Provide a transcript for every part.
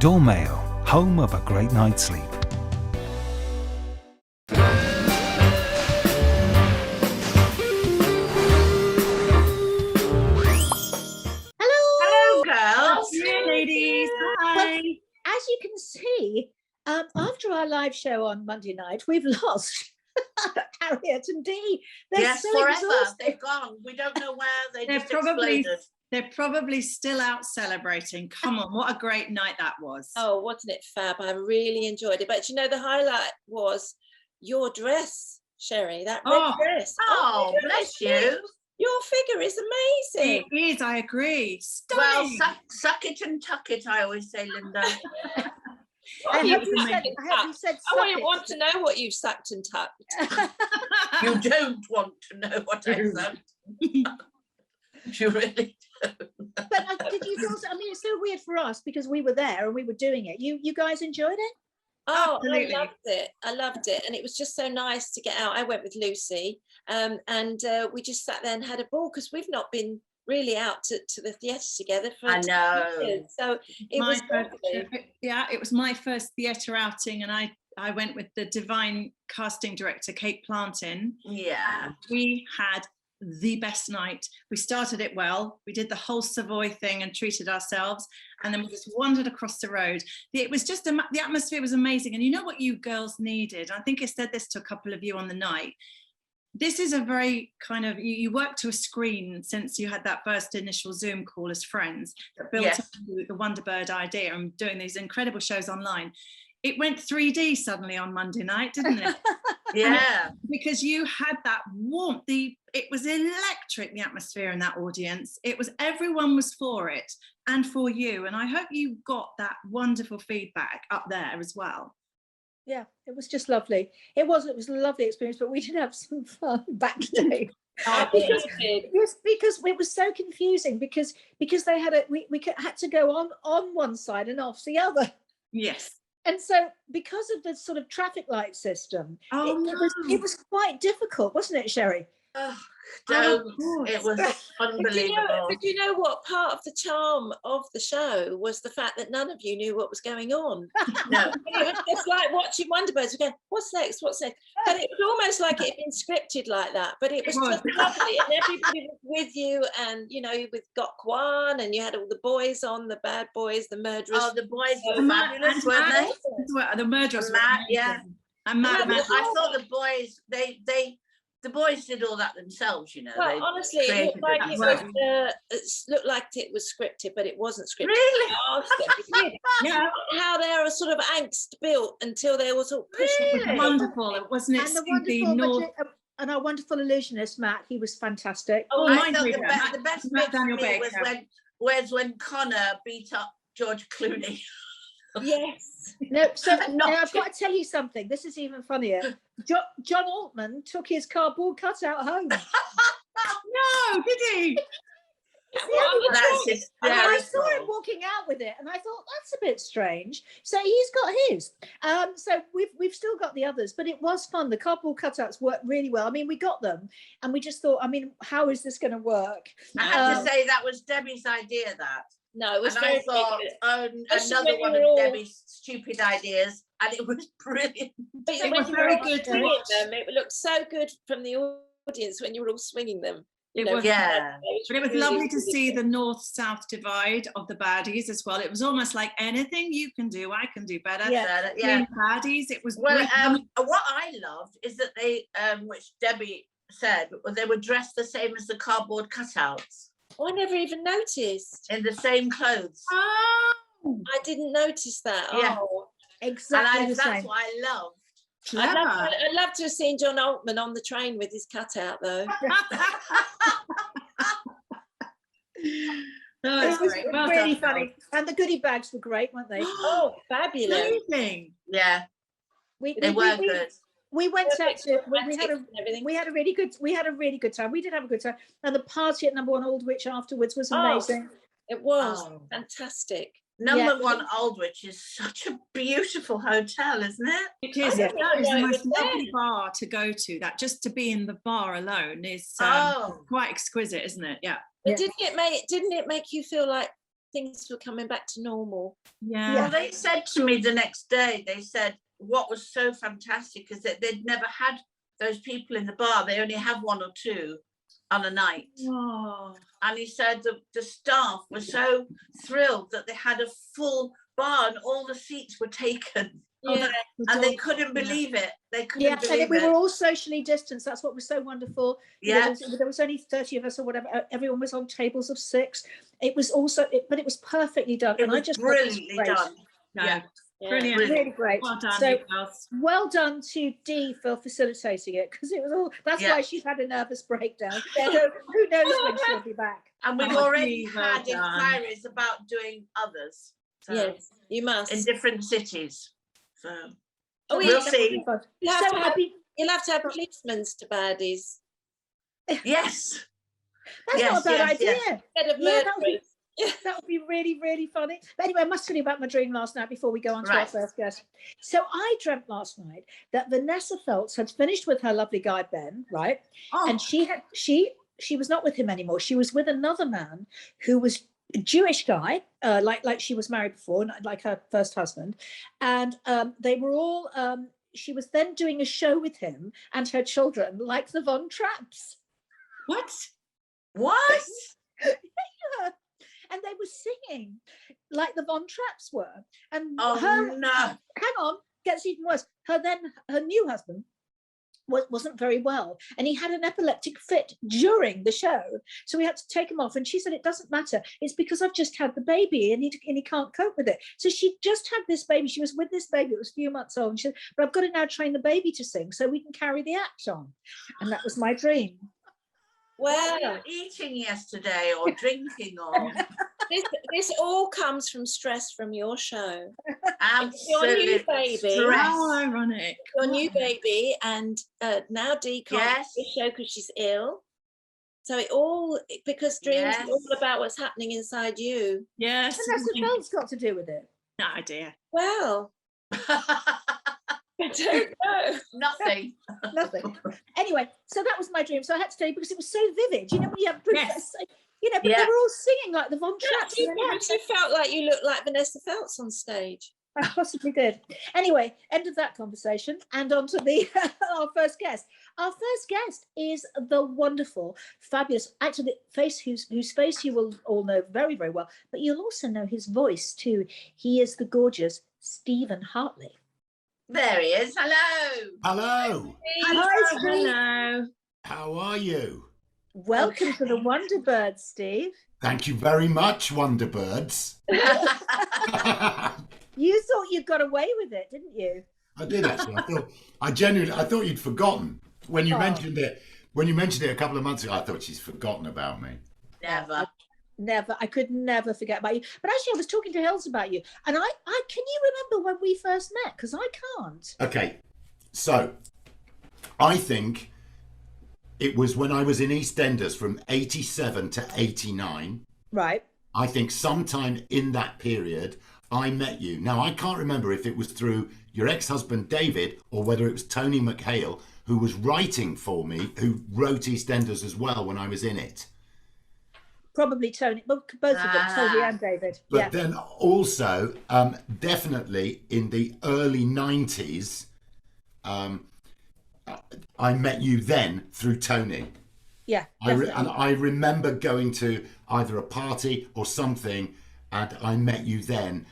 Door Mail, home of a great night's sleep. Hello, girls. Hello, ladies. Hi. Well, as you can see, after our live show on Monday night, we've lost Harriet and Dee. They're so forever. exhausted. They've gone. We don't know where they They're just probably exploded. they're probably still out celebrating. Come on, what a great night that was. Oh, wasn't it fab? I really enjoyed it. But you know, the highlight was your dress, Sherry. That red dress. Oh, my bless goodness, you. Your figure is amazing. It is, I agree. Well, Stunning. suck it and tuck it, I always say, Linda. What have I you hope you said, sucked and I hope you tucked? said I wouldn't suck want to know what you've sucked and tucked. You don't want to know what I said. You really don't. But did you also, I mean, it's so weird for us because we were there and we were doing it. You guys enjoyed it? Oh, Absolutely. I loved it. I loved it. And it was just so nice to get out. I went with Lucy and we just sat there and had a ball because we've not been really out to the theatre together for I 10 know. years. So it was lovely. It was my first theatre outing, and I went with the divine casting director, Kate Plantin. Yeah. We had the best night. We started it well. We did the whole Savoy thing and treated ourselves, and then we just wandered across the road. It was just the atmosphere was amazing. And you know what you girls needed? I think I said this to a couple of you on the night. This is a very kind of, you work to a screen since you had that first initial Zoom call as friends that built Yes. up the Wonderbird idea and doing these incredible shows online. It went 3D suddenly on Monday night, didn't it? Yeah. Because you had that warmth, it was electric, the atmosphere in that audience. Everyone was for it and for you. And I hope you got that wonderful feedback up there as well. Yeah, it was just lovely. It was a lovely experience, but we did have some fun backstage. Because Yes, because it was so confusing because they had we had to go on one side and off the other. Yes. And so because of the sort of traffic light system, it was quite difficult, wasn't it, Sherry? Oh, don't. It was But you unbelievable. know what? Part of the charm of the show was the fact that none of you knew what was going on. No. It was just like watching Wonderbirds. We go, what's next? What's next? But it was almost like it had been scripted like that. But it was just lovely, and everybody was with you. And you know, with Got Kwan, and you had all the boys on, the bad boys, the murderers. Oh, the boys were And fabulous, and weren't Matt they? as well, the murderers. And Matt, were yeah. amazing. And Matt, I thought the boys, the boys did all that themselves, you know. Well, They honestly, it created looked like it themselves. looked like it was scripted, but it wasn't scripted. Really? I asked them, Yeah, how their sort of angst built until they were sort of pushing. it was wonderful. It wasn't it? And the Scooby wonderful North. and our wonderful illusionist Matt, he was fantastic. Oh, I mine thought too, Matt- the best Matt bit for Daniel me Baker. was when Connor beat up George Clooney. Yes. No, so Not now I've got to tell you something. This is even funnier. John Altman took his cardboard cutout home. No, did he? That's And I saw him hysterical. walking out with it, and I thought that's a bit strange. So he's got his. So we've still got the others, but it was fun. The cardboard cutouts worked really well. I mean, we got them, and we just thought, I mean, how is this going to work? I have to say that was Debbie's idea. That, No, it was and very I thought, oh, Especially another when one we of were all- Debbie's stupid ideas, and it was brilliant. But It when was you very were all good to swinging watch. them, it looked so good from the audience when you were all swinging them. You It know, was, Yeah. but it was really, lovely to really see good. the north-south divide of the baddies as well. It was almost like anything you can do, I can do better. Yeah. Yeah. Between baddies, it was Well, brilliant. what I loved is that they, which Debbie said, they were dressed the same as the cardboard cutouts Oh, I never even noticed. in the same clothes. Oh, I didn't notice that. Yeah. Oh, Exactly And the that's same. what I loved. clever. I'd love to have seen John Altman on the train with his cutout, though. Oh, It that's was great. Well really done, funny, and the goodie bags were great, weren't they? Oh, fabulous. amazing. Yeah, We they were good. we went out to we had a And everything. we had a really good time. We did have a good time, and the party at Number One Aldwych afterwards was Oh. amazing. It was Oh. fantastic. Number One Aldwych is such a beautiful hotel, isn't it? It is. Yeah. That is the Yeah, it most was lovely there. bar to go to. That just to be in the bar alone is Oh. quite exquisite, isn't it? Yeah. But Yeah. didn't it make you feel like things were coming back to normal. Yeah. Well, they said to me the next day, they said what was so fantastic is that they'd never had those people in the bar. They only have one or two on a night. Oh. And he said the staff were so thrilled that they had a full bar and all the seats were taken. Yeah. And they couldn't believe it. They couldn't Yeah, believe and we it. were all socially distanced. That's what was so wonderful. Yeah. There was only 30 of us or whatever. Everyone was on tables of 6. It was also, but it was perfectly done. It And was I just thought it was brilliantly great. done. Yeah. Yeah. Brilliant. Really great. Well done, So you girls. well done to Dee for facilitating it, because it was all. That's Yeah. why she's had a nervous breakdown. So who knows when she'll be back? And we've Oh, already well had done. inquiries about doing others. So, Yes, you must. in different cities. So Oh, we'll yeah. see. You'll have, So to I'll have, be, you'll have to have policemen's to baddies Yes. that's Yes, not a bad yes, idea. yes. instead of Yeah, that would be- murderers. That would be really, really funny. But anyway, I must tell you about my dream last night before we go on to our Right. first guest. So I dreamt last night that Vanessa Feltz had finished with her lovely guy Ben, right? Oh, And she was not with him anymore. She was with another man who was a Jewish guy, like she was married before, like her first husband, and they were all. She was then doing a show with him and her children, like the Von Trapps. What? what? Yeah. And they were singing like the Von Trapps were. And Oh her, no. hang on, gets even worse. Her new husband wasn't very well, and he had an epileptic fit during the show, so we had to take him off. And she said, it doesn't matter, it's because I've just had the baby and he can't cope with it. So she just had this baby, she was with this baby, it was a few months old, and she said, but I've got to now train the baby to sing so we can carry the act on. And that was my dream. What Well, were you eating yesterday or drinking or? this all comes from stress from your show. Absolute Your new baby. stress. How ironic. Your new baby, and now Dee can't Yes. do the show because she's ill. So because dreams Yes. are all about what's happening inside you. Yes. Vanessa Feltz got to do with it. No idea. Well, I don't know. Nothing. Nothing. Anyway, so that was my dream. So I had to tell you because it was so vivid. You know, when you have Yes. but they Yeah. were all singing like the Von Trapps. You perhaps you felt like you looked like Vanessa Feltz on stage. I possibly did. Anyway, end of that conversation, and on to the our first guest. Our first guest is the wonderful, fabulous actor, whose face you will all know very, very well, but you'll also know his voice too. He is the gorgeous Steven Hartley. There he is. Hello. Hello, Hi, Steve. Hello. how are you? Welcome to the Wonderbirds, Steve. Thank you very much, Wonderbirds. You thought you got away with it, didn't you? I did actually. I thought you'd forgotten when you Oh. mentioned it. When you mentioned it a couple of months ago, I thought she's forgotten about me. Never. Never. I could never forget about you. But actually, I was talking to Hills about you, and I can you remember when we first met? Because I can't. Okay, so I think it was when I was in EastEnders from 87 to 89. Right. I think sometime in that period, I met you. Now, I can't remember if it was through your ex-husband, David, or whether it was Tony McHale, who was writing for me, who wrote EastEnders as well when I was in it. Probably Tony, both of them, Tony Ah. and David. But Yeah. then also, definitely in the early 90s, I met you then through Tony. Yeah. And Definitely. I remember going to either a party or something, and I met you then.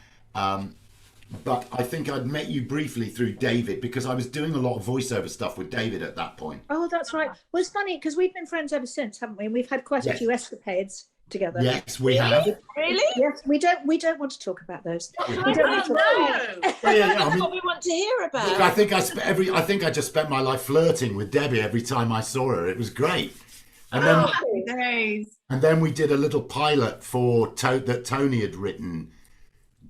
But I think I'd met you briefly through David because I was doing a lot of voiceover stuff with David at that point. Oh, that's right. Well, it's funny because we've been friends ever since, haven't we? And we've had quite a Yes. few escapades together. Yes, we have. Really? Yes, we don't want to talk about those. We don't want to No. talk. Yeah, I That's mean, what we want to hear look, about. I think I just spent my life flirting with Debbie every time I saw her. It was great. And then Happy days. And then we did a little pilot for that Tony had written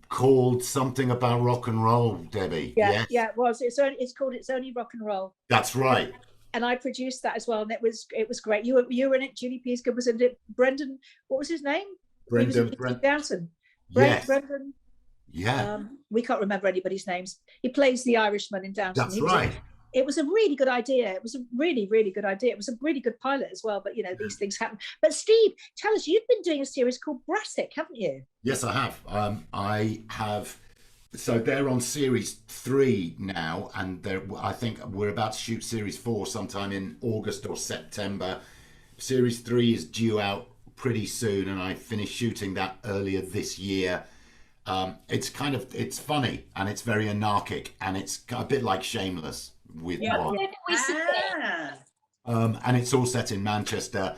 called something about rock and roll, Debbie. Yeah, Yes, yeah, it was. It's called It's Only Rock and Roll. that's right. And I produced that as well, and it was great. You were in it. Julie Peasgood was in it. Brendan, what was his name? He was in Brendan. Downton. Yes. Brendan. Yeah, We can't remember anybody's names. He plays the Irishman in Downton. that's He was in right. it. it was a really good idea. It was a really, really good idea. It was a really good pilot as well. But, you know, these things happen. But Steve, tell us, you've been doing a series called Brassic, haven't you? Yes, I have. I have. So they're on series 3 now, and I think we're about to shoot series 4 sometime in August or September. Series 3 is due out pretty soon, and I finished shooting that earlier this year. It's funny and it's very anarchic, and it's a bit like Shameless with one. Where can we see that? And it's all set in Manchester,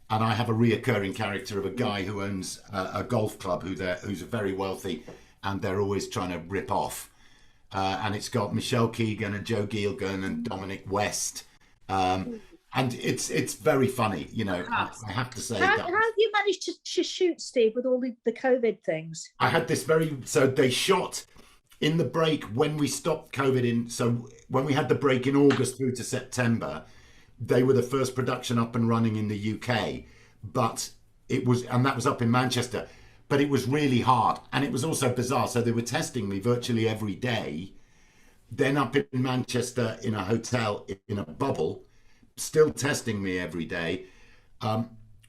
and I have a reoccurring character of a guy who owns a golf club who's very wealthy, and they're always trying to rip off. And it's got Michelle Keegan and Joe Gielgud and Dominic West. And it's very funny, you know. I have to say. How have you managed to shoot, Steve, with all the COVID things? I had this so they shot in the break when we stopped COVID so when we had the break in August through to September, they were the first production up and running in the UK, but that was up in Manchester, but it was really hard, and it was also bizarre. So they were testing me virtually every day, then up in Manchester in a hotel in a bubble, still testing me every day.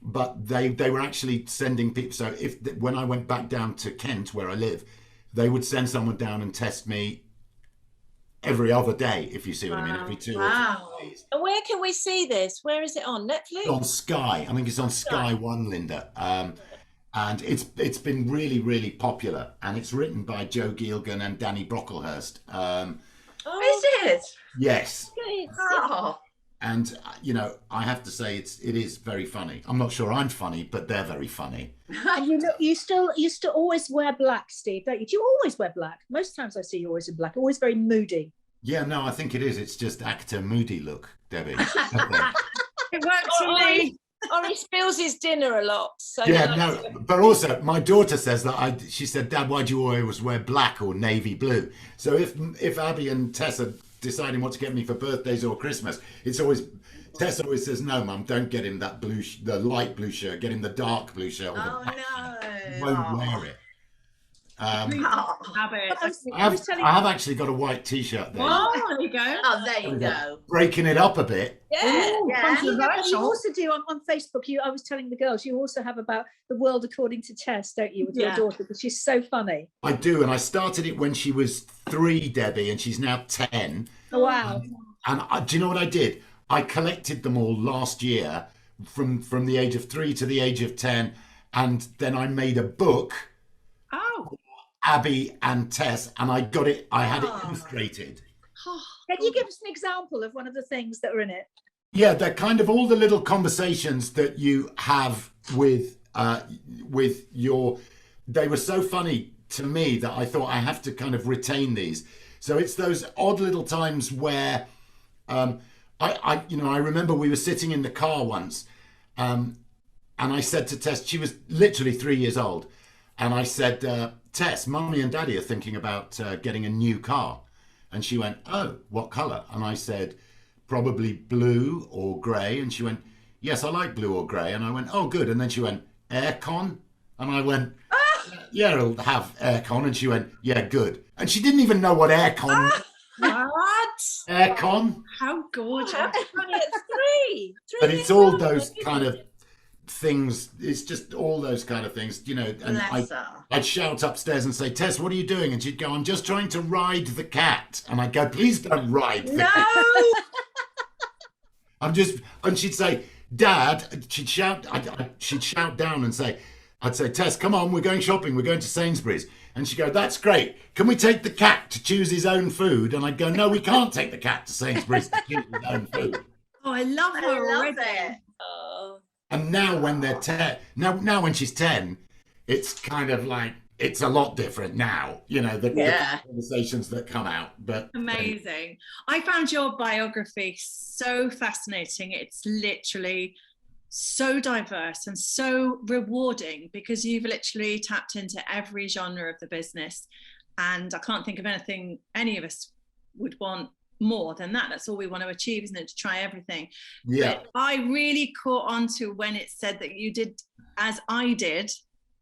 But they were actually sending people. So when I went back down to Kent, where I live, they would send someone down and test me every other day, if you see what I mean, every 2 or 3 days. And where can we see this? Where is it on? Netflix? It's on Sky. I think it's on Sky One, Linda. And it's been really, really popular. And it's written by Joe Gielgud and Danny Brocklehurst. Is it? Yes. Oh. And you know, I have to say it is very funny. I'm not sure I'm funny, but they're very funny. And you still always wear black, Steve, don't you? Do you always wear black? Most times I see you always in black, always very moody. Yeah, no, I think it is. It's just actor moody look, Debbie. It works for me. Or he spills his dinner a lot. So Yeah, no, but also my daughter says that she said, Dad, why do you always wear black or navy blue? So if Abby and Tess are deciding what to get me for birthdays or Christmas, Tess always says, no, Mum, don't get him that the light blue shirt, get him the dark blue shirt. Or the black shirt. He won't wear it. I have actually got a white T-shirt there. Oh, there you go. Oh, there you go. Breaking it up a bit. Yeah. You also do on Facebook. I was telling the girls, you also have about the world according to Tess, don't you, with your daughter, because she's so funny. I do, and I started it when she was 3, Debbie, and she's now 10. Oh, wow. And do you know what I did? I collected them all last year from the age of 3 to the age of 10, and then I made a book. Oh. Abby and Tess, and I had it illustrated. Can you give us an example of one of the things that are in it? Yeah, they're kind of all the little conversations that you have with they were so funny to me that I thought I have to kind of retain these. So it's those odd little times where I remember we were sitting in the car once, and I said to Tess, she was literally 3 years old, and I said, Tess, Mummy and Daddy are thinking about getting a new car. And she went, oh, what colour? And I said, probably blue or grey. And she went, yes, I like blue or grey. And I went, oh, good. And then she went, aircon? And I went, yeah, it'll have aircon. And she went, yeah, good. And she didn't even know what aircon was. What? Aircon? How gorgeous. How funny at 3. But it's all those kind of things. It's just all those kind of things, you know. And I'd shout upstairs and say, Tess, what are you doing? And she'd go, I'm just trying to ride the cat. And I'd go, please don't ride the cat. And she'd say, Dad, she'd shout down and say, I'd say, Tess, come on, we're going shopping. We're going to Sainsbury's. And she'd go, that's great. Can we take the cat to choose his own food? And I'd go, no, we can't take the cat to Sainsbury's to choose his own food. Oh, I love her already. And now when they're 10, now when she's 10, it's kind of like, it's a lot different now, you know, the conversations that come out. But amazing. I found your biography so fascinating. It's literally so diverse and so rewarding, because you've literally tapped into every genre of the business. And I can't think of anything any of us would want more than that. That's all we want to achieve, isn't it? To try everything. Yeah. But I really caught on to when it said that you did, as I did,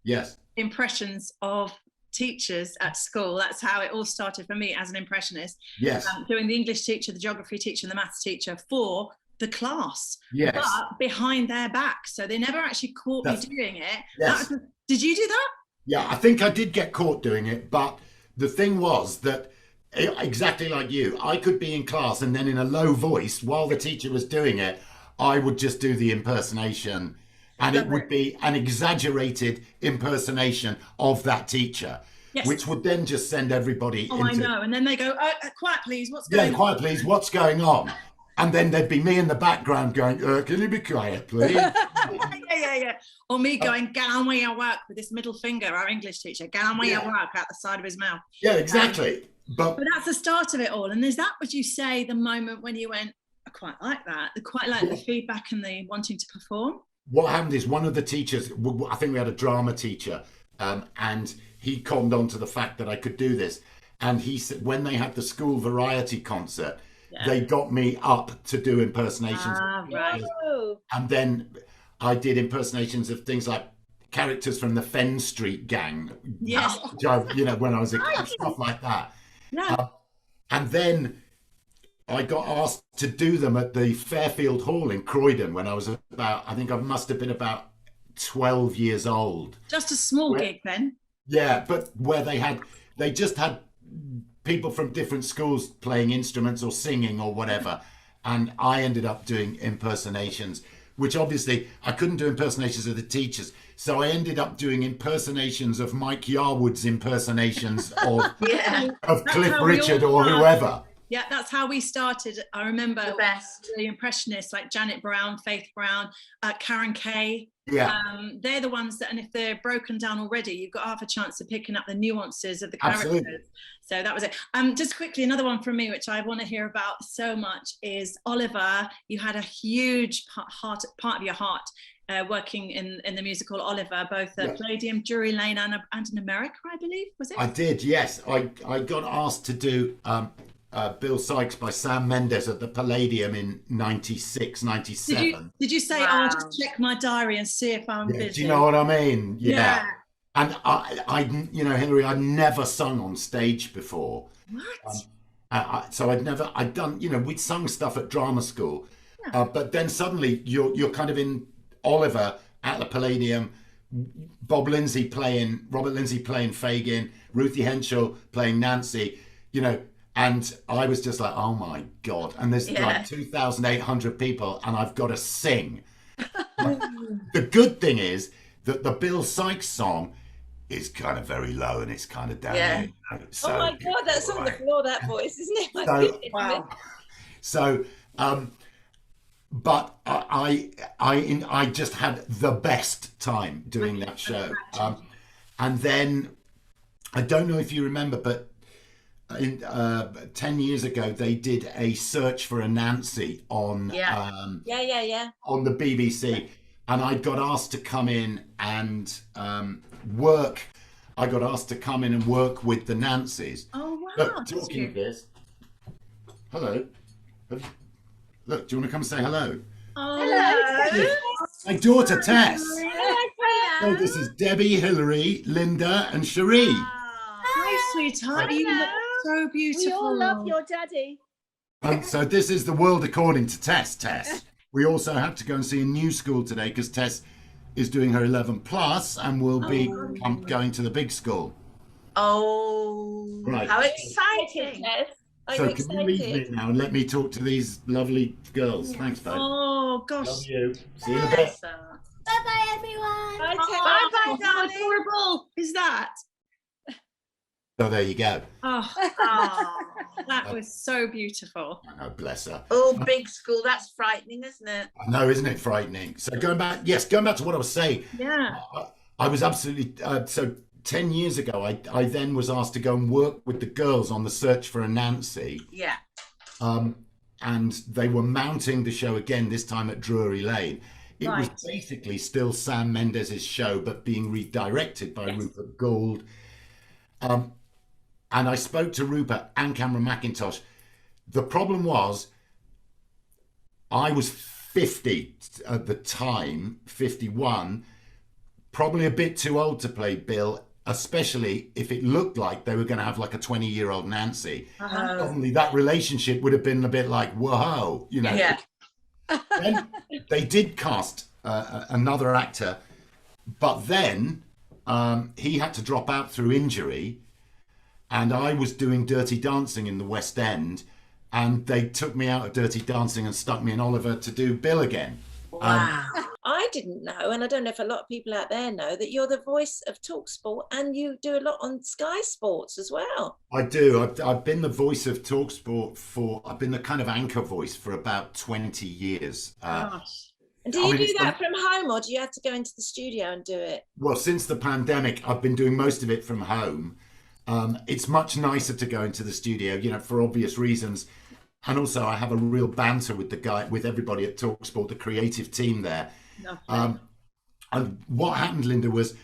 yes, impressions of teachers at school. That's how it all started for me as an impressionist. Yes. Doing the English teacher, the geography teacher, and the maths teacher for the class, Yes. but behind their back. So they never actually caught me doing it. Yes. Did you do that? Yeah, I think I did get caught doing it, but the thing was that exactly like you, I could be in class and then in a low voice while the teacher was doing it, I would just do the impersonation, and it would be an exaggerated impersonation of that teacher, which would then just send everybody into... I know. And then they go, quiet, please. What's going on? Yeah, quiet, please. What's going on? And then there'd be me in the background going, can you be quiet, please? yeah. Or me going, get on with your work with this middle finger, our English teacher, get on with your work out the side of his mouth. Yeah, exactly. But that's the start of it all. And is that, would you say, the moment when you went, I quite like that? I quite like the feedback and the wanting to perform? What happened is one of the teachers, I think we had a drama teacher, and he conned on to the fact that I could do this. And he said, when they had the school variety concert, they got me up to do impersonations. Right. And then I did impersonations of things like characters from the Fen Street Gang. Yes. Which I, when I was a kid, stuff like that. Yeah. And then I got asked to do them at the Fairfield Hall in Croydon when I was I think I must have been about 12 years old. Just a small gig then. Yeah, but where they just had people from different schools playing instruments or singing or whatever. And I ended up doing impersonations, which obviously I couldn't do impersonations of the teachers. So I ended up doing impersonations of Mike Yarwood's impersonations of Cliff Richard or whoever. Yeah, that's how we started. I remember the best. The impressionists like Janet Brown, Faith Brown, Karen Kay. Yeah. They're the ones that, and if they're broken down already, you've got half a chance of picking up the nuances of the characters. Absolutely. So that was it. Just quickly, another one from me, which I want to hear about so much, is Oliver. You had a huge part of your heart working in the musical Oliver, both at Palladium, Drury Lane, and in America, I believe, was it? I did, yes. I got asked to do Bill Sykes by Sam Mendes at the Palladium in 96, 97. Did you say, I'll just check my diary and see if I'm busy? Do you know what I mean? Yeah. And I Hilary, I'd never sung on stage before. What? So I'd done, we'd sung stuff at drama school, but then suddenly you're kind of in Oliver at the Palladium, Robert Lindsay playing Fagin, Ruthie Henschel playing Nancy, and I was just like, oh my God. And there's like 2,800 people and I've got to sing. The good thing is that the Bill Sykes song is kind of very low and it's kind of down here. So, oh my God, that's on the floor, that voice, isn't it? Wow. So, but I just had the best time doing that show. And then, I don't know if you remember, but 10 years ago, they did a search for a Nancy on on the BBC. And I got asked to come in and work. I got asked to come in and work with the Nancys. Oh, wow. Look, talking of this. Hello. Look, do you want to come say hello? Oh, Hello. My daughter, Tess. Hello. So this is Debbie, Hilary, Linda, and Cherie. Hi, sweetheart. You look so beautiful. We all love your daddy. So this is the world according to Tess. We also had to go and see a new school today because Tess is doing her 11 plus and will be going to the big school. Oh, right. How exciting. So can you leave me now and let me talk to these lovely girls? Thanks, babe. Oh, gosh. Love you. See you in a bit. Bye-bye, everyone. Bye-bye, darling. How adorable is that? So there you go. Oh, that was so beautiful. I know, bless her. Oh, big school. That's frightening, isn't it? I know, isn't it frightening? So going back to what I was saying. Yeah. I was absolutely, so 10 years ago, I then was asked to go and work with the girls on the search for a Nancy. Yeah. And they were mounting the show again, this time at Drury Lane. It was basically still Sam Mendes' show, but being redirected by Rupert Gould. And I spoke to Rupert and Cameron McIntosh. The problem was, I was 50 at the time, 51, probably a bit too old to play Bill. especially if it looked like they were going to have like a 20-year-old Nancy. Uh-huh. Suddenly that relationship would have been a bit like, whoa, you know. Yeah. Then they did cast another actor, but then he had to drop out through injury, and I was doing Dirty Dancing in the West End, and they took me out of Dirty Dancing and stuck me in Oliver to do Bill again. Wow. I didn't know, and I don't know if a lot of people out there know, that you're the voice of TalkSport and you do a lot on Sky Sports as well. I do. I've been the voice of TalkSport I've been the kind of anchor voice for about 20 years. Gosh. And do you do that from home, or do you have to go into the studio and do it? Well, since the pandemic, I've been doing most of it from home. It's much nicer to go into the studio, you know, for obvious reasons. And also I have a real banter with everybody at TalkSport, the creative team there. And what happened, Linda, was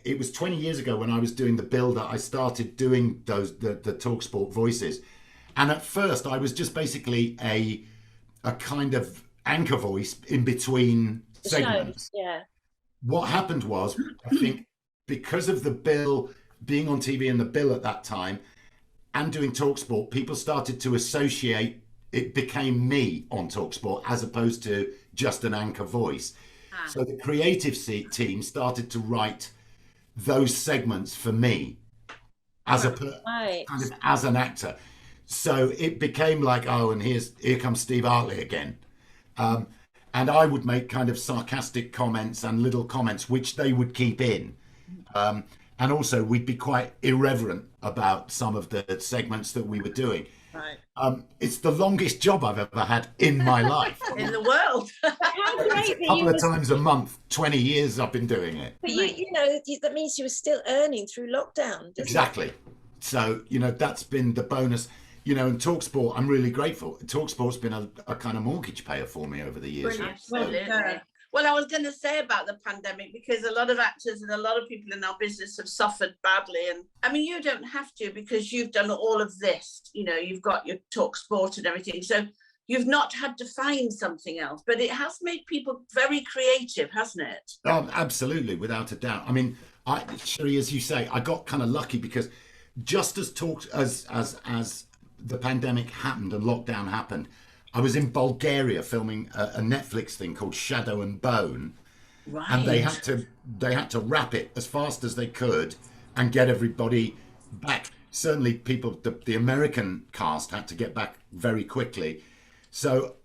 it was 20 years ago when I was doing the build that I started doing the TalkSport voices. And at first I was just basically a kind of anchor voice in between segments. Yeah. What happened was, I think, because of the bill being on TV and the bill at that time and doing TalkSport, people started to associate, it became me on TalkSport as opposed to just an anchor voice. So the creative team started to write those segments for me as kind of as an actor. So it became like, oh, and here comes Steve Hartley again. And I would make kind of sarcastic comments and little comments, which they would keep in. And also we'd be quite irreverent about some of the segments that we were doing. Right. It's the longest job I've ever had in my life. In the world. How great A couple of times a month, 20 years I've been doing it. But you know, that means you were still earning through lockdown. Exactly. So, you know, that's been the bonus. You know, and TalkSport, I'm really grateful. TalkSport's been a kind of mortgage payer for me over the years. Brilliant. Absolutely. Well, I was going to say about the pandemic, because a lot of actors and a lot of people in our business have suffered badly. And I mean, you don't have to, because you've done all of this. You know, you've got your TalkSport and everything. So you've not had to find something else. But it has made people very creative, hasn't it? Oh, absolutely, without a doubt. I mean, Sherry, as you say, I got kind of lucky because just as the pandemic happened and lockdown happened, I was in Bulgaria filming a Netflix thing called Shadow and Bone, Right. and they had to wrap it as fast as they could and get everybody back. Certainly, the American cast had to get back very quickly. So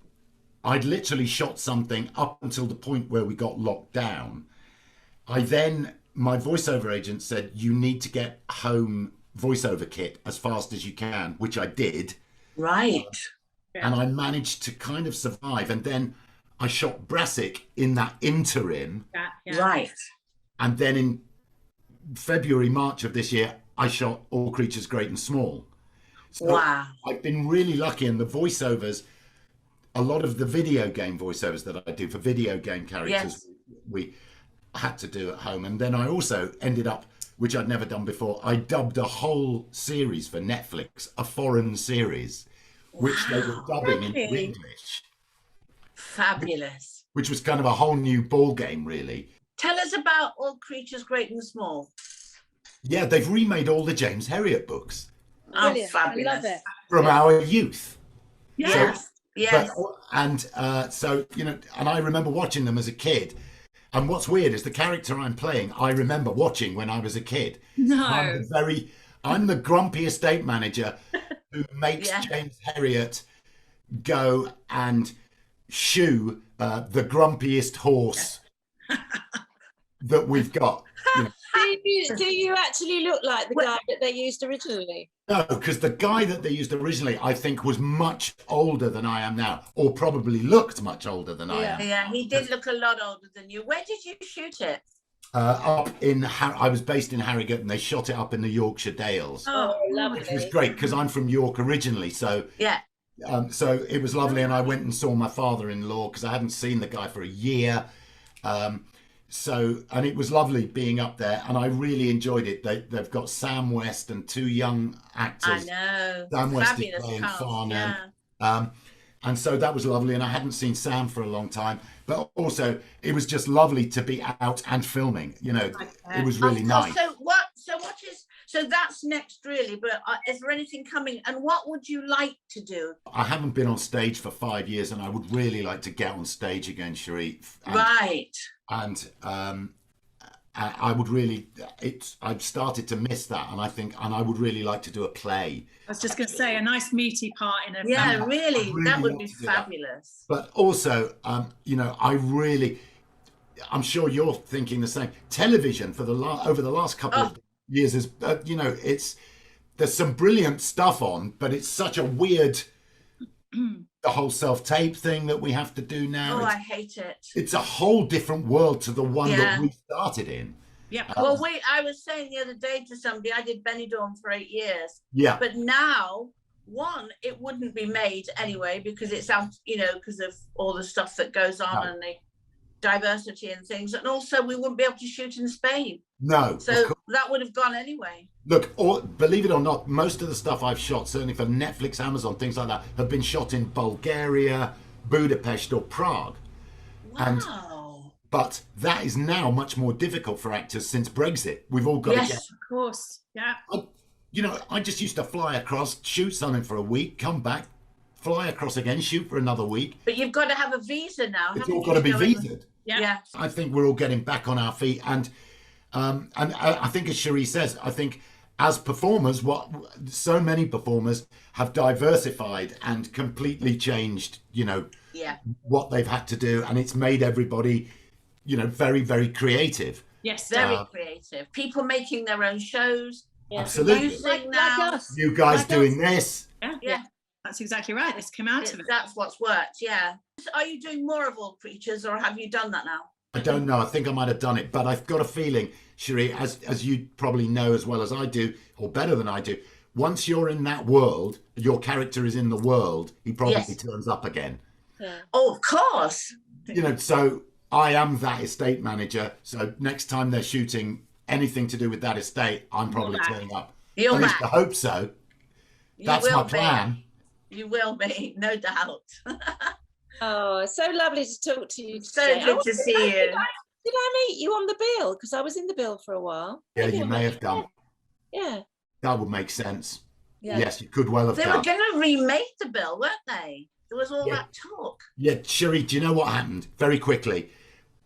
I'd literally shot something up until the point where we got locked down. My voiceover agent said, you need to get home voiceover kit as fast as you can, which I did. Right. And I managed to kind of survive. And then I shot Brassic in that interim. Yeah. Right. And then in February, March of this year, I shot All Creatures Great and Small. So Wow. I've been really lucky. And the voiceovers, a lot of the video game voiceovers that I do for video game characters, we had to do at home. And then I also ended up, which I'd never done before, I dubbed a whole series for Netflix, a foreign series, which they were dubbing into English. Fabulous. Which was kind of a whole new ball game, really. Tell us about All Creatures Great and Small. Yeah, they've remade all the James Herriot books Oh, Brilliant. fabulous. I love it. from our youth. Yes. Yes. So, you know, and I remember watching them as a kid. And what's weird is the character I'm playing, I remember watching when I was a kid. No. I'm the grumpy estate manager who makes James Herriot go and shoe the grumpiest horse that we've got. You know. Do you actually look like the guy that they used originally? No, because the guy that they used originally, I think, was much older than I am now, or probably looked much older than I am. Yeah, he did look a lot older than you. Where did you shoot it? I was based in Harrogate, and they shot it up in the Yorkshire Dales, Oh, lovely. which was great because I'm from York originally. So Yeah. so it was lovely, and I went and saw my father-in-law because I hadn't seen the guy for a year. And it was lovely being up there, and I really enjoyed it. They've got Sam West and two young actors. I know. Sam West is Fabulous playing cast, Farnham. yeah. And so that was lovely. And I hadn't seen Sam for a long time. But also, it was just lovely to be out and filming. You know, it was really nice. So that's next, really. But is there anything coming? And what would you like to do? I haven't been on stage for 5 years, and I would really like to get on stage again, Cherie. Right. And I would really, I've started to miss that, and I would really like to do a play. I was just going to say, a nice meaty part in a Yeah, film. really, that would be fabulous. But also, you know, I'm sure you're thinking the same. Television for over the last couple of years is, you know, there's some brilliant stuff on, but it's such a weird, the whole self-tape thing that we have to do now. I hate it. It's a whole different world to the one that we started in. Yeah. Well, I was saying the other day to somebody, I did Benidorm for 8 years. Yeah. But now, it wouldn't be made anyway because it's out, you know, because of all the stuff that goes on and the diversity and things. And also, we wouldn't be able to shoot in Spain. No. So that would have gone anyway. Look, believe it or not, most of the stuff I've shot, certainly for Netflix, Amazon, things like that, have been shot in Bulgaria, Budapest, or Prague. Wow. But that is now much more difficult for actors since Brexit. We've all got to get... Of course, yeah. You know, I just used to fly across, shoot something for a week, come back, fly across again, shoot for another week. But you've got to have a visa now. It's all got to be visaed. Yeah. I think we're all getting back on our feet. And I think, as Cherie says, I think as performers, so many performers have diversified and completely changed, you know, what they've had to do. And it's made everybody, you know, very, very creative. Yes. Very creative. People making their own shows. Absolutely. Like us. You guys doing this. Yeah. That's exactly right. This came out of it. That's what's worked, yeah. Are you doing more of All Creatures, or have you done that now? I don't know. I think I might have done it, but I've got a feeling, Cherie, as you probably know as well as I do, or better than I do, once you're in that world, your character is in the world, he probably turns up again. Yeah. Oh, of course. You know, so I am that estate manager. So next time they're shooting anything to do with that estate, I'm probably turning up. You're At least back. I hope so. That's my plan. You will be, no doubt. Oh, it's so lovely to talk to you. So today. good to see you. Did I meet you on the bill? Because I was in the bill for a while. Yeah, Maybe you I may met have done. Yeah. That would make sense. Yeah. Yes, you could well have They done. were going to remake the bill, weren't they? There was all that talk. Yeah, Cherie, do you know what happened? Very quickly.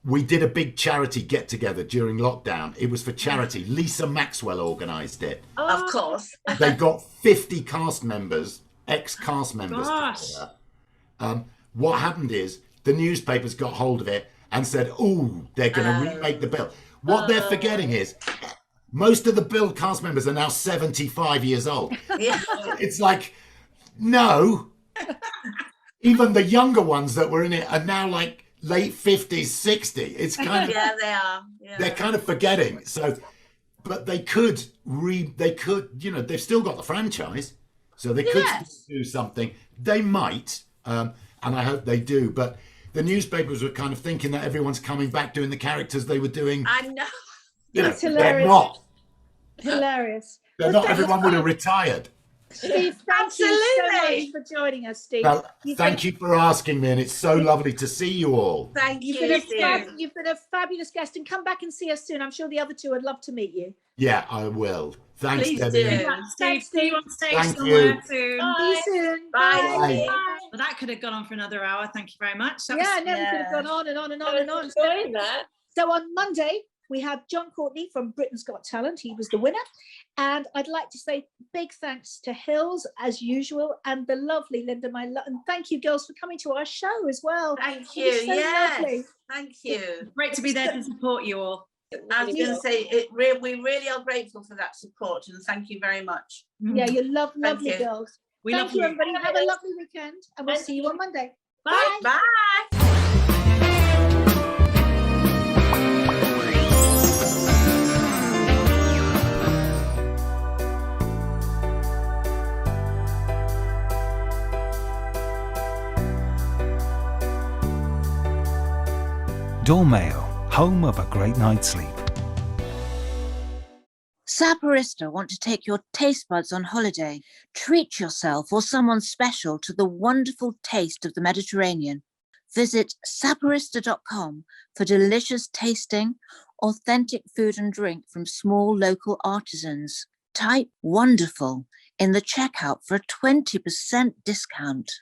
We did a big charity get-together during lockdown. It was for charity. Lisa Maxwell organised it. Oh, Of course. They got 50 cast members, ex-cast members. Gosh. Together. What happened is the newspapers got hold of it and said, "Oh, they're going to remake the bill." What they're forgetting is most of the bill cast members are now 75 years old. Yeah. It's like, no. Even the younger ones that were in it are now like late 50s, 60. It's kind of Yeah, they are. Yeah. they're kind of forgetting. So, but they could, you know, they've still got the franchise, so they could still do something. They might, and I hope they do. But the newspapers were kind of thinking that everyone's coming back doing the characters they were doing. I know. You know, That's they're hilarious. not. Hilarious. They're not. Everyone would have retired. Steve, thank you so Absolutely. much for joining us, Steve. Well, thank you for asking me, and it's so lovely to see you all. Thank You've you. been a fabulous guest, and come back and see us soon. I'm sure the other two would love to meet you. Yeah, I will. Thanks, Please Debbie. do. Steve, see you on stage Thank somewhere you. soon. See you soon. Bye. Bye. Well, that could have gone on for another hour. Thank you very much. That Yeah, I was- know we could have gone on and on and on I and on. was enjoying that. So on Monday, we have John Courtney from Britain's Got Talent. He was the winner. And I'd like to say big thanks to Hills, as usual, and the lovely Linda. And thank you, girls, for coming to our show as well. Thank It you. was so Yes. lovely. Thank you. Great to be there to support you all. I was going to say, we really are grateful for that support, and thank you very much. Yeah, you're lovely you. girls. We Thank love you, you. everybody. Have a lovely weekend, and we'll see you on Monday. Bye. Bye. Dormayo, home of a great night's sleep. Saporista want to take your taste buds on holiday. Treat yourself or someone special to the wonderful taste of the Mediterranean. Visit saporista.com for delicious tasting, authentic food and drink from small local artisans. Type wonderful in the checkout for a 20% discount.